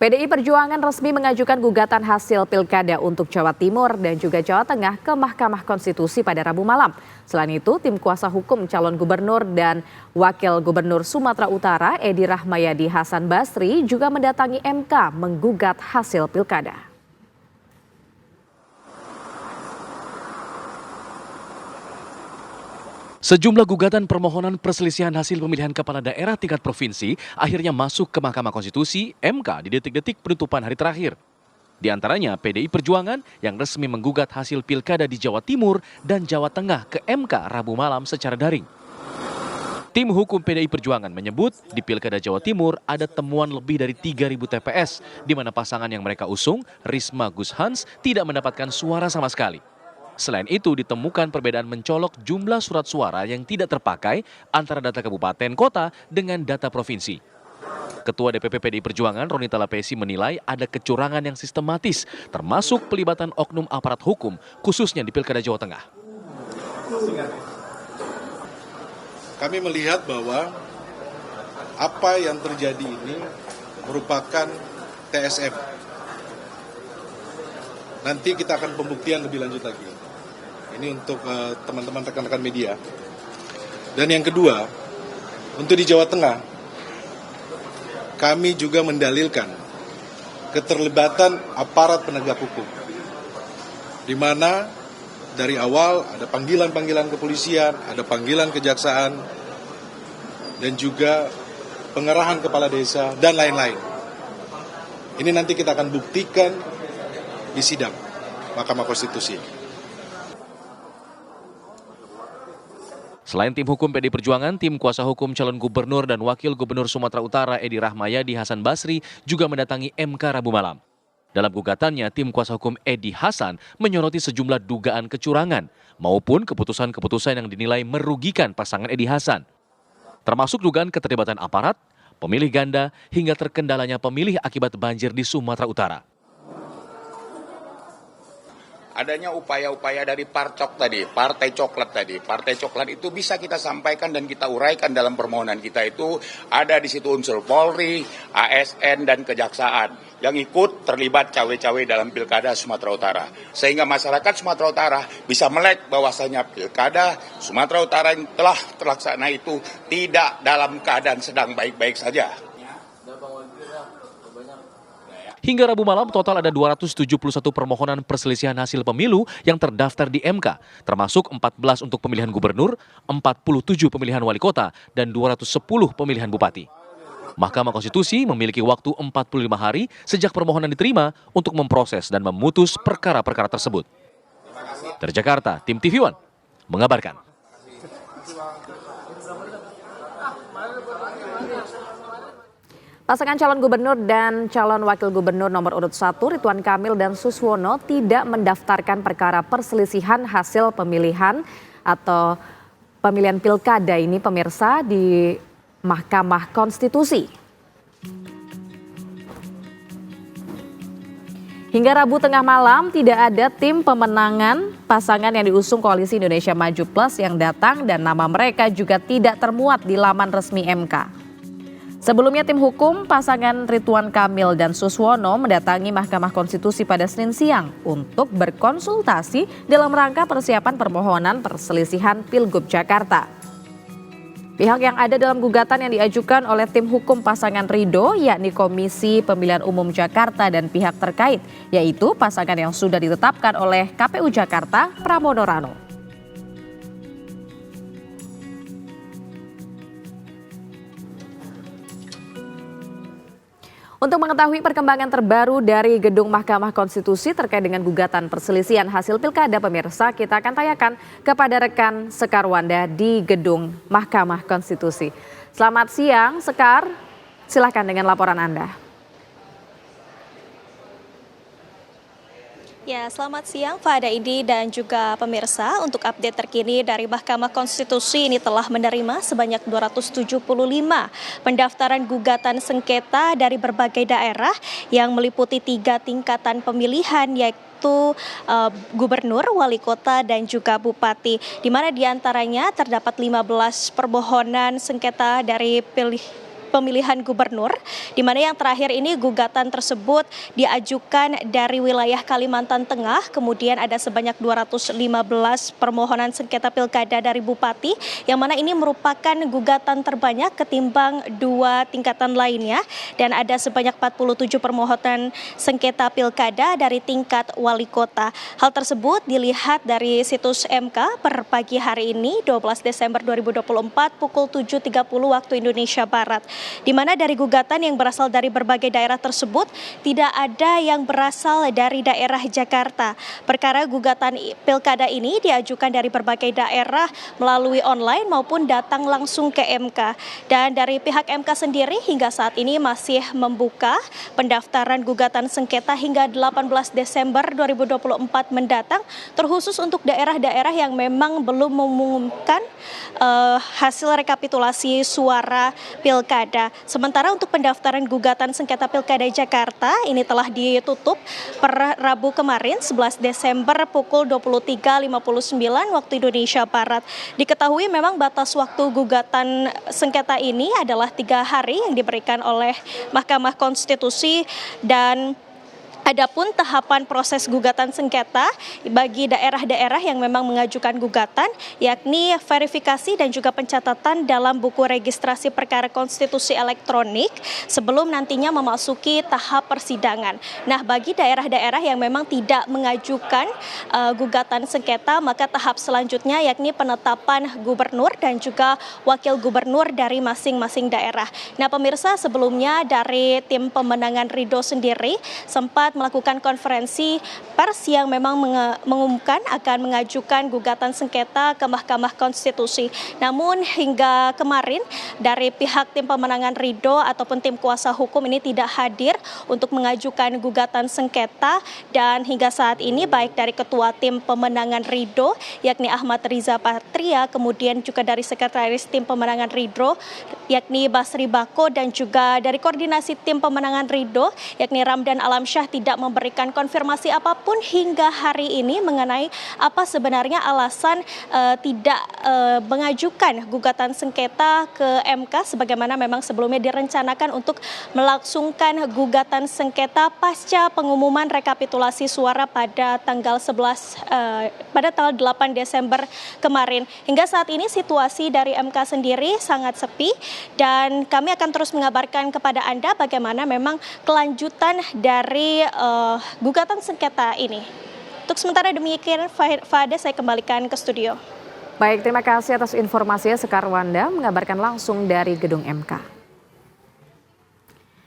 PDI Perjuangan resmi mengajukan gugatan hasil pilkada untuk Jawa Timur dan juga Jawa Tengah ke Mahkamah Konstitusi pada Rabu malam. Selain itu, tim kuasa hukum calon gubernur dan wakil gubernur Sumatera Utara Edi Rahmayadi Hasan Basri juga mendatangi MK menggugat hasil pilkada. Sejumlah gugatan permohonan perselisihan hasil pemilihan kepala daerah tingkat provinsi akhirnya masuk ke Mahkamah Konstitusi (MK) di detik-detik penutupan hari terakhir. Di antaranya PDI Perjuangan yang resmi menggugat hasil pilkada di Jawa Timur dan Jawa Tengah ke MK Rabu malam secara daring. Tim hukum PDI Perjuangan menyebut di Pilkada Jawa Timur ada temuan lebih dari 3.000 TPS di mana pasangan yang mereka usung, Risma Gus Hans, tidak mendapatkan suara sama sekali. Selain itu, ditemukan perbedaan mencolok jumlah surat suara yang tidak terpakai antara data kabupaten kota dengan data provinsi. Ketua DPP PDI Perjuangan Ronita Lapesi menilai ada kecurangan yang sistematis, termasuk pelibatan oknum aparat hukum, khususnya di Pilkada Jawa Tengah. Kami melihat bahwa apa yang terjadi ini merupakan TSM. Nanti kita akan pembuktian lebih lanjut lagi. Ini untuk teman-teman rekan-rekan media. Dan yang kedua, untuk di Jawa Tengah, kami juga mendalilkan keterlibatan aparat penegak hukum. Di mana dari awal ada panggilan-panggilan kepolisian, ada panggilan kejaksaan, dan juga pengerahan kepala desa, dan lain-lain. Ini nanti kita akan buktikan di sidang Mahkamah Konstitusi. Selain tim hukum PDI Perjuangan, tim kuasa hukum calon gubernur dan wakil gubernur Sumatera Utara Edi Rahmayadi Hasan Basri juga mendatangi MK Rabu malam. Dalam gugatannya, tim kuasa hukum Edi Hasan menyoroti sejumlah dugaan kecurangan maupun keputusan-keputusan yang dinilai merugikan pasangan Edi Hasan. Termasuk dugaan keterlibatan aparat, pemilih ganda, hingga terkendalanya pemilih akibat banjir di Sumatera Utara. Adanya upaya-upaya dari Parcok tadi, Partai Coklat tadi. Partai Coklat itu bisa kita sampaikan dan kita uraikan dalam permohonan kita itu ada di situ unsur Polri, ASN, dan Kejaksaan yang ikut terlibat cawe-cawe dalam Pilkada Sumatera Utara. Sehingga masyarakat Sumatera Utara bisa melek bahwasanya Pilkada Sumatera Utara yang telah terlaksana itu tidak dalam keadaan sedang baik-baik saja. Hingga Rabu malam total ada 271 permohonan perselisihan hasil pemilu yang terdaftar di MK, termasuk 14 untuk pemilihan gubernur, 47 pemilihan wali kota, dan 210 pemilihan bupati. Mahkamah Konstitusi memiliki waktu 45 hari sejak permohonan diterima untuk memproses dan memutus perkara-perkara tersebut. Dari Jakarta, tim TV One mengabarkan. Pasangan calon gubernur dan calon wakil gubernur nomor urut 1 Ridwan Kamil dan Suswono tidak mendaftarkan perkara perselisihan hasil pemilihan atau pemilihan pilkada ini pemirsa di Mahkamah Konstitusi. Hingga Rabu tengah malam tidak ada tim pemenangan pasangan yang diusung Koalisi Indonesia Maju Plus yang datang dan nama mereka juga tidak termuat di laman resmi MK. Sebelumnya tim hukum pasangan Ridwan Kamil dan Suswono mendatangi Mahkamah Konstitusi pada Senin siang untuk berkonsultasi dalam rangka persiapan permohonan perselisihan Pilgub Jakarta. Pihak yang ada dalam gugatan yang diajukan oleh tim hukum pasangan Ridho yakni Komisi Pemilihan Umum Jakarta dan pihak terkait, yaitu pasangan yang sudah ditetapkan oleh KPU Jakarta, Pramono Rano. Untuk mengetahui perkembangan terbaru dari Gedung Mahkamah Konstitusi terkait dengan gugatan perselisihan hasil pilkada pemirsa, kita akan tanyakan kepada rekan Sekar Wanda di Gedung Mahkamah Konstitusi. Selamat siang Sekar, silakan dengan laporan Anda. Ya, selamat siang Fada Idi dan juga pemirsa. Untuk update terkini dari Mahkamah Konstitusi ini telah menerima sebanyak 275 pendaftaran gugatan sengketa dari berbagai daerah yang meliputi 3 tingkatan pemilihan yaitu gubernur, wali kota dan juga bupati. Di mana diantaranya terdapat 15 permohonan sengketa dari pemilihan gubernur, di mana yang terakhir ini gugatan tersebut diajukan dari wilayah Kalimantan Tengah, kemudian ada sebanyak 215 permohonan sengketa pilkada dari bupati, yang mana ini merupakan gugatan terbanyak ketimbang dua tingkatan lainnya, dan ada sebanyak 47 permohonan sengketa pilkada dari tingkat wali kota. Hal tersebut dilihat dari situs MK per pagi hari ini 12 Desember 2024 pukul 7.30 waktu Indonesia Barat, di mana dari gugatan yang berasal dari berbagai daerah tersebut tidak ada yang berasal dari daerah Jakarta. Perkara gugatan pilkada ini diajukan dari berbagai daerah melalui online maupun datang langsung ke MK. Dan dari pihak MK sendiri hingga saat ini masih membuka pendaftaran gugatan sengketa hingga 18 Desember 2024 mendatang, terkhusus untuk daerah-daerah yang memang belum mengumumkan hasil rekapitulasi suara pilkada. Sementara untuk pendaftaran gugatan sengketa pilkada Jakarta ini telah ditutup per Rabu kemarin 11 Desember pukul 23.59 waktu Indonesia Barat. Diketahui memang batas waktu gugatan sengketa ini adalah 3 hari yang diberikan oleh Mahkamah Konstitusi, dan adapun tahapan proses gugatan sengketa bagi daerah-daerah yang memang mengajukan gugatan, yakni verifikasi dan juga pencatatan dalam buku registrasi perkara konstitusi elektronik sebelum nantinya memasuki tahap persidangan. Nah, bagi daerah-daerah yang memang tidak mengajukan gugatan sengketa, maka tahap selanjutnya yakni penetapan gubernur dan juga wakil gubernur dari masing-masing daerah. Nah, pemirsa, sebelumnya dari tim pemenangan Ridho sendiri sempat melakukan konferensi pers yang memang mengumumkan akan mengajukan gugatan sengketa ke Mahkamah Konstitusi. Namun hingga kemarin dari pihak tim pemenangan Ridho ataupun tim kuasa hukum ini tidak hadir untuk mengajukan gugatan sengketa, dan hingga saat ini baik dari ketua tim pemenangan Ridho yakni Ahmad Riza Patria, kemudian juga dari sekretaris tim pemenangan Ridho yakni Basri Bako, dan juga dari koordinasi tim pemenangan Ridho yakni Ramdan Alamsyah tidak memberikan konfirmasi apapun hingga hari ini mengenai apa sebenarnya alasan tidak mengajukan gugatan sengketa ke MK sebagaimana memang sebelumnya direncanakan untuk melangsungkan gugatan sengketa pasca pengumuman rekapitulasi suara pada tanggal 8 Desember kemarin. Hingga saat ini situasi dari MK sendiri sangat sepi, dan kami akan terus mengabarkan kepada Anda bagaimana memang kelanjutan dari gugatan sengketa ini. Untuk sementara demikian, Fada, saya kembalikan ke studio. Baik, terima kasih atas informasinya. Sekar Wanda mengabarkan langsung dari gedung MK.